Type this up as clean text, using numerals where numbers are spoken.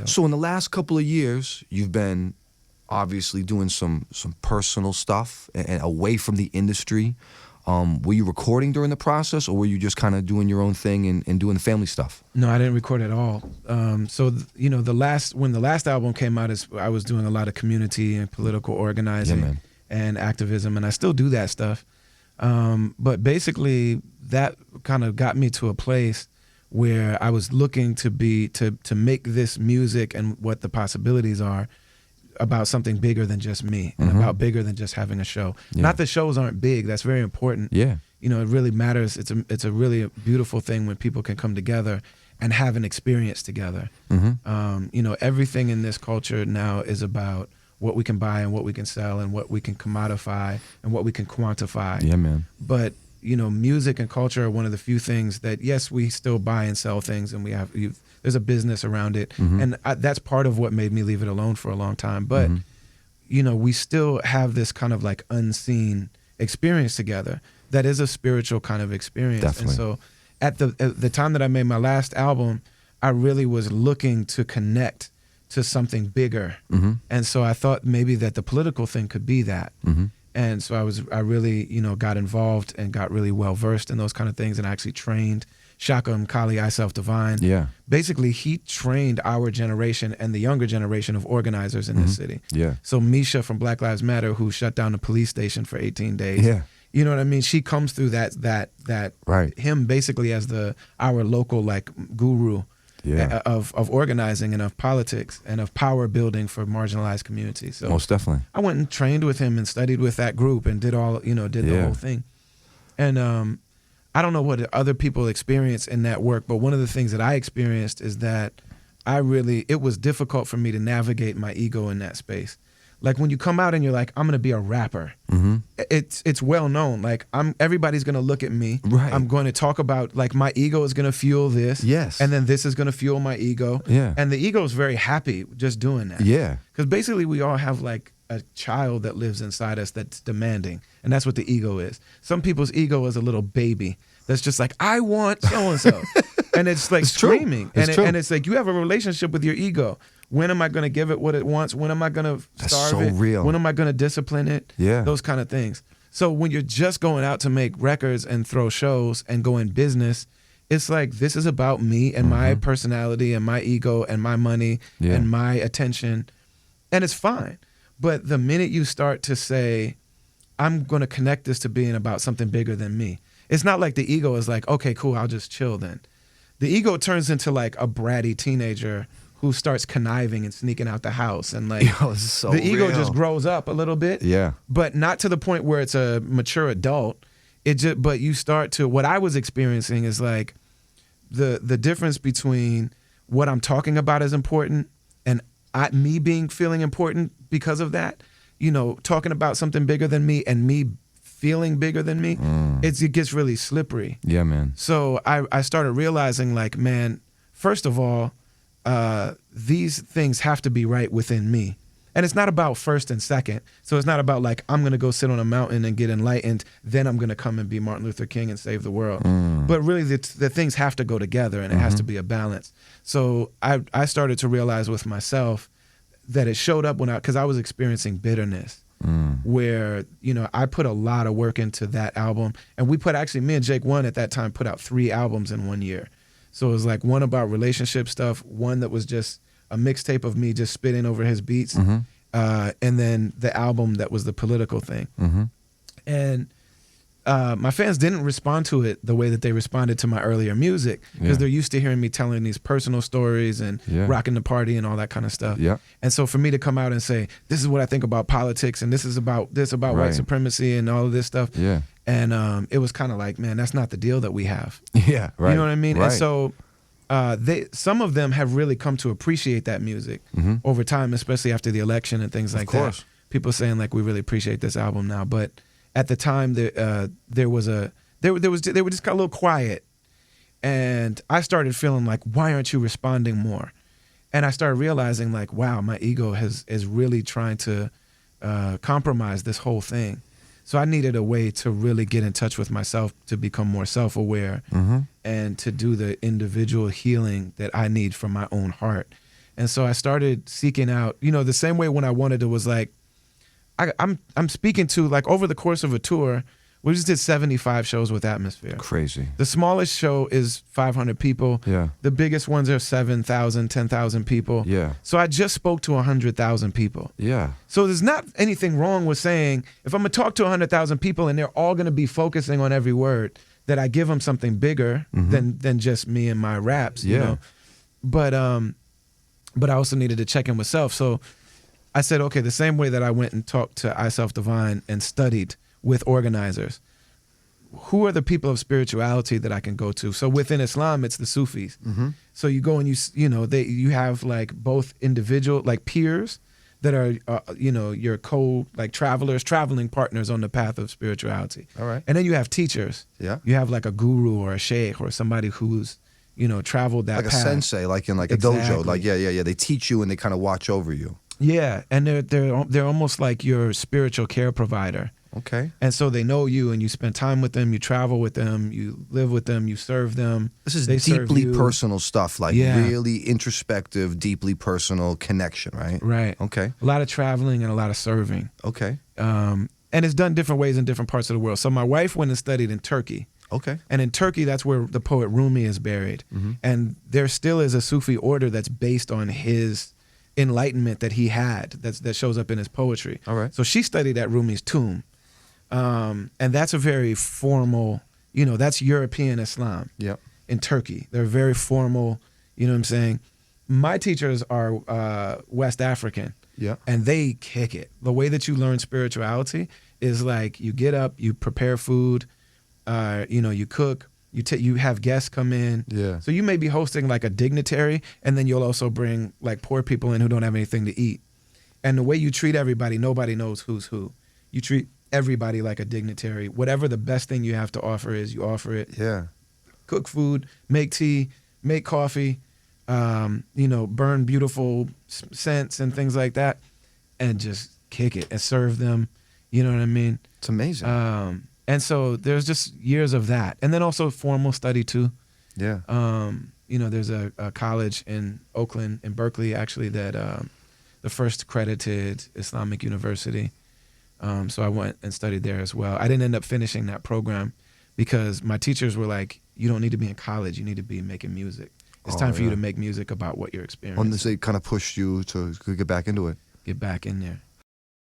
dope. So in the last couple of years, you've been obviously doing some personal stuff and away from the industry. Were you recording during the process, or were you just kind of doing your own thing and doing the family stuff? No, I didn't record at all. You know, when the last album came out, I was doing a lot of community and political organizing and activism, and I still do that stuff. But basically, that kind of got me to a place where I was looking to make this music and what the possibilities are about something bigger than just me and about bigger than just having a show. Yeah. Not that shows aren't big. That's very important. Yeah. You know, it really matters. It's a really beautiful thing when people can come together and have an experience together. You know, everything in this culture now is about what we can buy and what we can sell and what we can commodify and what we can quantify. Yeah, man. But, you know, music and culture are one of the few things that, yes, we still buy and sell things, and there's a business around it. And that's part of what made me leave it alone for a long time. But, you know, we still have this kind of like unseen experience together that is a spiritual kind of experience. Definitely. And so at the time that I made my last album, I really was looking to connect to something bigger. And so I thought maybe that the political thing could be that. And so I really, you know, got involved and got really well versed in those kind of things, and I actually trained Shaka Mkali, I Self Divine. Yeah. Basically, he trained our generation and the younger generation of organizers in this city. Yeah. So Misha from Black Lives Matter, who shut down the police station for 18 days. Yeah. You know what I mean? She comes through that right. Him basically as our local like guru. Yeah. Of organizing and of politics and of power building for marginalized communities. So most definitely. I went and trained with him and studied with that group and did the whole thing. And I don't know what other people experience in that work, but one of the things that I experienced is that it was difficult for me to navigate my ego in that space. Like when you come out and you're like, I'm gonna be a rapper. It's well known. Like everybody's gonna look at me. Right. I'm going to talk about like my ego is gonna fuel this. Yes. And then this is gonna fuel my ego. Yeah. And the ego is very happy just doing that. Yeah. Because basically we all have like a child that lives inside us that's demanding, and that's what the ego is. Some people's ego is a little baby that's just like, I want so and so, and it's like screaming. And it's like you have a relationship with your ego. When am I going to give it what it wants? When am I going to starve it? Real. When am I going to discipline it? Yeah. Those kind of things. So when you're just going out to make records and throw shows and go in business, it's like, this is about me and my personality and my ego and my money and my attention. And it's fine. But the minute you start to say, I'm going to connect this to being about something bigger than me, it's not like the ego is like, okay, cool, I'll just chill then. The ego turns into like a bratty teenager who starts conniving and sneaking out the house, and like the ego just grows up a little bit. Yeah. But not to the point where it's a mature adult. But you start to, what I was experiencing is like the difference between what I'm talking about is important and me feeling important because of that, you know, talking about something bigger than me and me feeling bigger than me, it gets really slippery. Yeah, man. So I started realizing like, man, first of all, these things have to be right within me. And it's not about first and second. So it's not about like, I'm going to go sit on a mountain and get enlightened, then I'm going to come and be Martin Luther King and save the world. But really the things have to go together, and it has to be a balance. So I started to realize with myself that it showed up because I was experiencing bitterness. Where, you know, I put a lot of work into that album. And me and Jake One at that time put out 3 albums in 1 year. So it was like one about relationship stuff, one that was just a mixtape of me just spitting over his beats, and then the album that was the political thing. And my fans didn't respond to it the way that they responded to my earlier music, because they're used to hearing me telling these personal stories and rocking the party and all that kind of stuff. And so for me to come out and say, this is what I think about politics, and this is about white supremacy and all of this stuff. And it was kind of like, man, that's not the deal that we have. Yeah, right. You know what I mean? Right. And so some of them have really come to appreciate that music over time, especially after the election and things like that. People saying like, we really appreciate this album now. But at the time, they were just got a little quiet, and I started feeling like, why aren't you responding more? And I started realizing like, wow, my ego is really trying to compromise this whole thing. So I needed a way to really get in touch with myself, to become more self-aware, and to do the individual healing that I need from my own heart. And so I started seeking out, the same way when I wanted to was like, I'm speaking to, like, over the course of a tour, we just did 75 shows with Atmosphere. Crazy. The smallest show is 500 people. Yeah. The biggest ones are 7,000, 10,000 people. Yeah. So I just spoke to 100,000 people. Yeah. So there's not anything wrong with saying, if I'm going to talk to 100,000 people and they're all going to be focusing on every word, that I give them something bigger than just me and my raps, you know? But I also needed to check in with self. So I said, okay, the same way that I went and talked to I Self Divine and studied with organizers, who are the people of spirituality that I can go to? So within Islam, it's the Sufis. So you go and you have like both individual, like peers that are, your traveling partners on the path of spirituality. All right. And then you have teachers. Yeah. You have like a guru or a sheikh or somebody who's, traveled that Like path. a sensei, like in like a Exactly. dojo. Like, yeah. They teach you and they kind of watch over you. Yeah, and they're almost like your spiritual care provider. Okay. And so they know you, and you spend time with them, you travel with them, you live with them, you serve them. This is They serve deeply you. personal stuff, like Yeah. really introspective, deeply personal connection, right? Right. Okay. A lot of traveling and a lot of serving. Okay. And it's done different ways in different parts of the world. So my wife went and studied in Turkey. Okay. And in Turkey, that's where the poet Rumi is buried. And there still is a Sufi order that's based on his enlightenment that he had, that shows up in his poetry. All right. So she studied at Rumi's tomb. And that's a very formal, that's European Islam. Yep. In Turkey. They're very formal, you know what I'm saying? My teachers are West African. Yeah. And they kick it. The way that you learn spirituality is like you get up, you prepare food, you cook, you have guests come in. Yeah. So you may be hosting like a dignitary, and then you'll also bring like poor people in who don't have anything to eat. And the way you treat everybody, nobody knows who's who. You treat everybody like a dignitary. Whatever the best thing you have to offer is, you offer it. Yeah. Cook food, make tea, make coffee, burn beautiful scents and things like that, and just kick it and serve them. You know what I mean? It's amazing. And so there's just years of that. And then also formal study too. yeah. There's a college in Oakland, in Berkeley, actually, that the first accredited Islamic university. So I went and studied there as well. I didn't end up finishing that program because my teachers were like, you don't need to be in college. You need to be making music. It's time for you to make music about what you're experiencing. They kind of pushed you to get back into it. Get back in there.